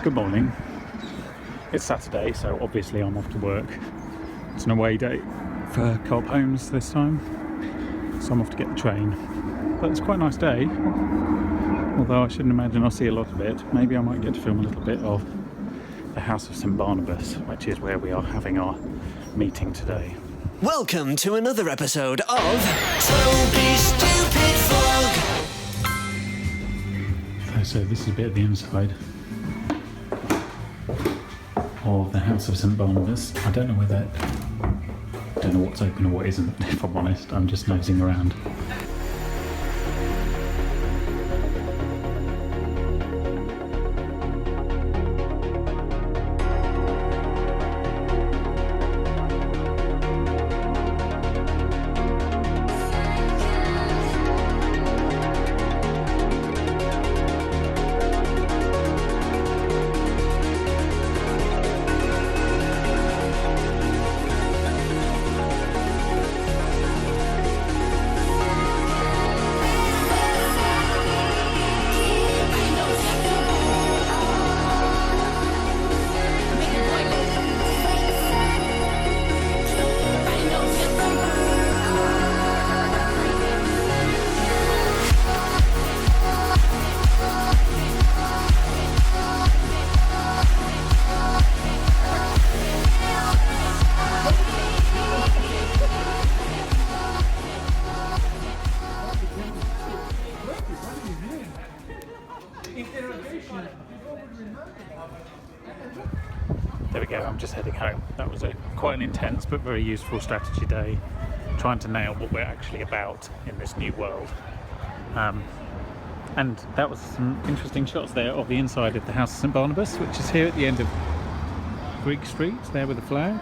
Good morning. It's Saturday, so obviously I'm off to work. It's an away day for Co-op Homes this time, so I'm off to get the train. But it's quite a nice day, although I shouldn't imagine I'll see a lot of it. Maybe I might get to film a little bit of the House of St Barnabas, which is where we are having our meeting today. Welcome to another episode of Toby's Stupid Vlog. So this is a bit of the inside of the House of St Barnabas. I don't know what's open or what isn't, if I'm honest. I'm just nosing around. There we go, I'm just heading home. That was quite an intense but very useful strategy day, trying to nail what we're actually about in this new world. And that was some interesting shots there of the inside of the House of St Barnabas, which is here at the end of Greek Street, there with the flag.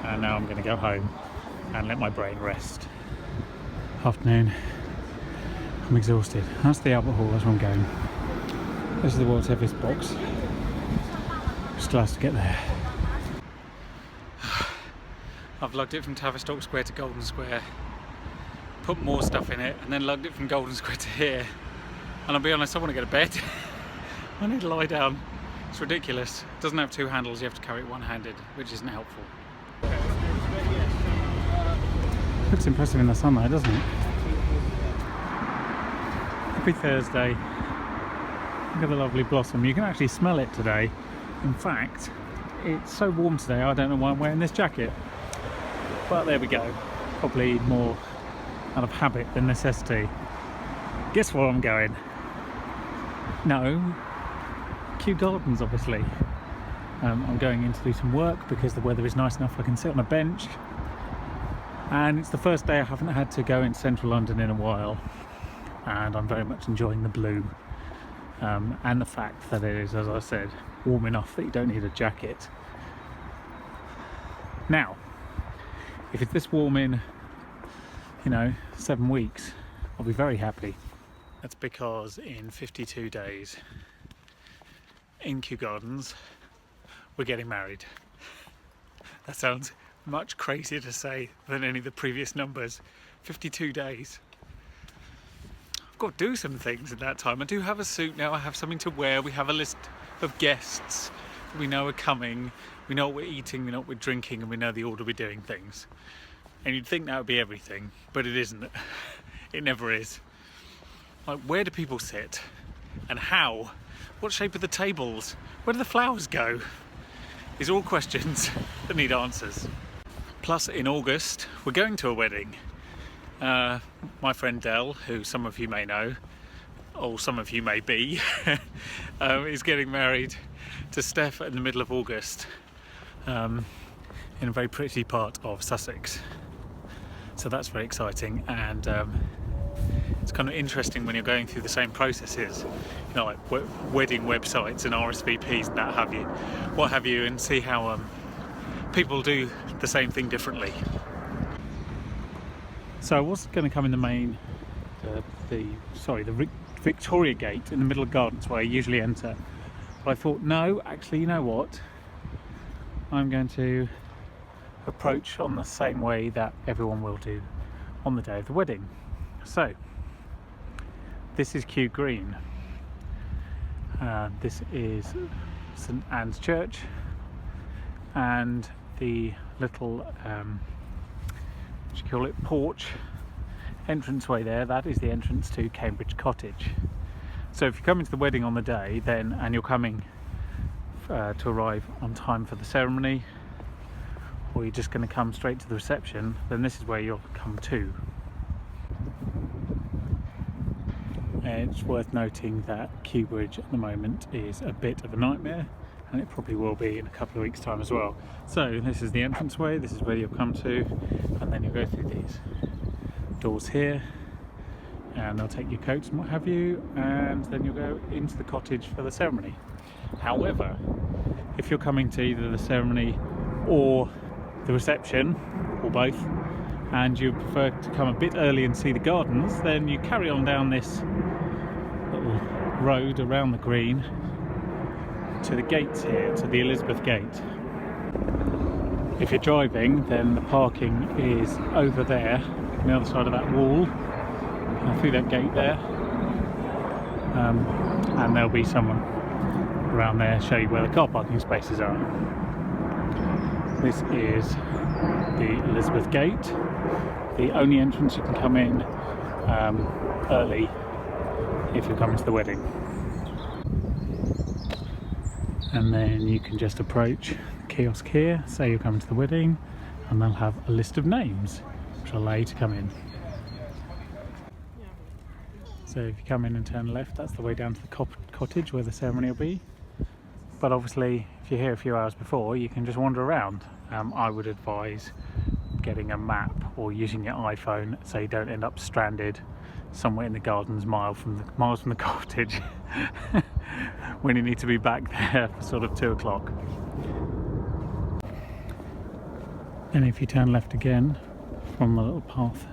And now I'm going to go home and let my brain rest. Afternoon. I'm exhausted. That's the Albert Hall, that's where I'm going. This is the world's heaviest box. Still has to get there. I've lugged it from Tavistock Square to Golden Square, put more stuff in it, and then lugged it from Golden Square to here. And I'll be honest, I want to go to bed. I need to lie down. It's ridiculous. It doesn't have two handles, you have to carry it one-handed, which isn't helpful. Looks impressive in the sunlight, doesn't it? Happy Thursday. Look at the lovely blossom. You can actually smell it today. In fact, it's so warm today, I don't know why I'm wearing this jacket. But there we go. Probably more out of habit than necessity. Guess where I'm going? No, Kew Gardens, obviously. I'm going in to do some work because the weather is nice enough I can sit on a bench. And it's the first day I haven't had to go into central London in a while. And I'm very much enjoying the blue. And the fact that it is, as I said, warm enough that you don't need a jacket. Now, if it's this warm in, 7 weeks, I'll be very happy. That's because in 52 days in Kew Gardens, we're getting married. That sounds much crazier to say than any of the previous numbers. 52 days. I've got to do some things in that time. I do have a suit now, I have something to wear, we have a list of guests we know are coming, we know what we're eating, we know what we're drinking, and we know the order we're doing things. And you'd think that would be everything, but it isn't. It never is. Like, where do people sit? And how? What shape are the tables? Where do the flowers go? These are all questions that need answers. Plus, in August, we're going to a wedding. My friend Dell, who some of you may know, or some of you may be, is getting married to Steph in the middle of August in a very pretty part of Sussex. So that's very exciting, and it's kind of interesting when you're going through the same processes, like wedding websites and RSVPs and what have you, and see how people do the same thing differently. So I was going to come in the main, the Victoria Gate in the middle of gardens where I usually enter, but I thought, no, actually, you know what? I'm going to approach on the same way that everyone will do on the day of the wedding. So this is Kew Green. This is St Anne's Church, and the little what do you call it, porch entranceway there, that is the entrance to Cambridge Cottage. So if you come into the wedding on the day then, and you're coming to arrive on time for the ceremony, or you're just going to come straight to the reception, then this is where you'll come to. It's worth noting that Kew Bridge at the moment is a bit of a nightmare, and it probably will be in a couple of weeks' time as well. So this is the entranceway, this is where you'll come to, and then you'll go through these doors here, and they'll take your coats and what have you, and then you'll go into the cottage for the ceremony. However, if you're coming to either the ceremony or the reception, or both, and you prefer to come a bit early and see the gardens, then you carry on down this little road around the green to the gates here, to the Elizabeth Gate. If you're driving, then the parking is over there on the other side of that wall, through that gate there, and there'll be someone around there show you where the car parking spaces are. This is the Elizabeth Gate, the only entrance you can come in early if you're coming to the wedding. And then you can just approach the kiosk here, say you're coming to the wedding, and they'll have a list of names which will allow you to come in. So if you come in and turn left, that's the way down to the cottage where the ceremony will be. But obviously, if you're here a few hours before, you can just wander around. I would advise getting a map or using your iPhone so you don't end up stranded somewhere in the gardens miles from the cottage when you need to be back there for sort of 2 o'clock. And if you turn left again from the little path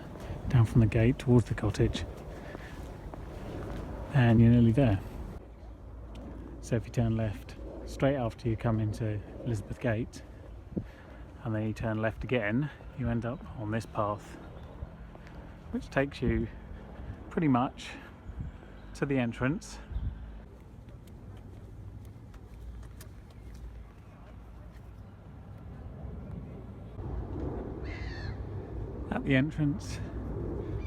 down from the gate towards the cottage, and you're nearly there. So if you turn left straight after you come into Elizabeth Gate, and then you turn left again, you end up on this path, which takes you pretty much to the entrance. At the entrance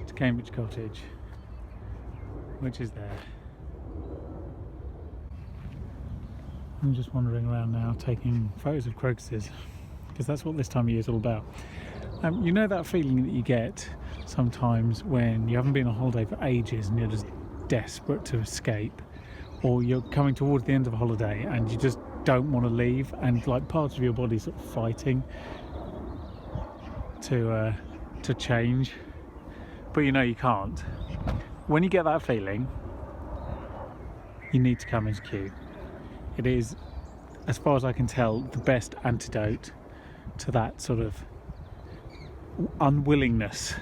to Cambridge Cottage, which is there. I'm just wandering around now taking photos of crocuses, because that's what this time of year is all about. You know that feeling that you get sometimes when you haven't been on holiday for ages and you're just desperate to escape, or you're coming towards the end of a holiday and you just don't want to leave, and like parts of your body sort of fighting to change, but you know you can't. When you get that feeling, you need to come into Kew. It is, as far as I can tell, the best antidote to that sort of unwillingness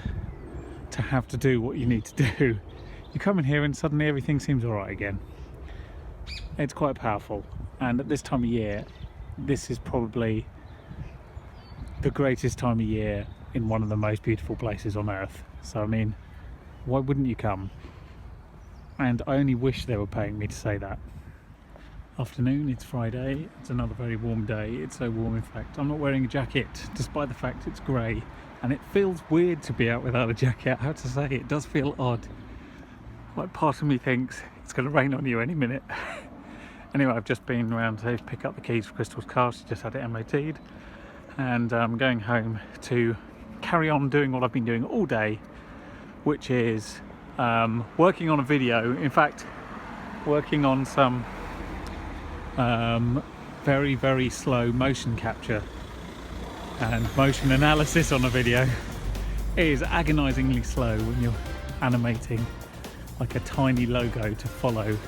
to have to do what you need to do. You come in here and suddenly everything seems alright again. It's quite powerful, and at this time of year, this is probably the greatest time of year in one of the most beautiful places on earth. So I mean, why wouldn't you come? And I only wish they were paying me to say that. Afternoon, it's Friday, it's another very warm day. It's so warm, in fact, I'm not wearing a jacket, despite the fact it's grey, and it feels weird to be out without a jacket. I have to say, it does feel odd. Like, part of me thinks it's going to rain on you any minute. Anyway, I've just been around to pick up the keys for Crystal's car. She just had it MOT'd, and I'm going home to carry on doing what I've been doing all day, which is working on a video. In fact, working on some very, very slow motion capture and motion analysis on a video. It is agonisingly slow when you're animating like a tiny logo to follow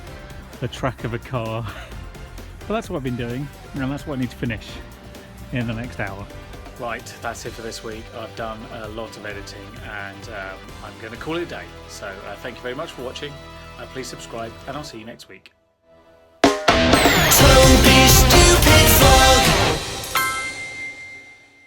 the track of a car. But that's what I've been doing, and that's what I need to finish in the next hour. Right, that's it for this week. I've done a lot of editing, and I'm going to call it a day. So thank you very much for watching. Please subscribe, and I'll see you next week.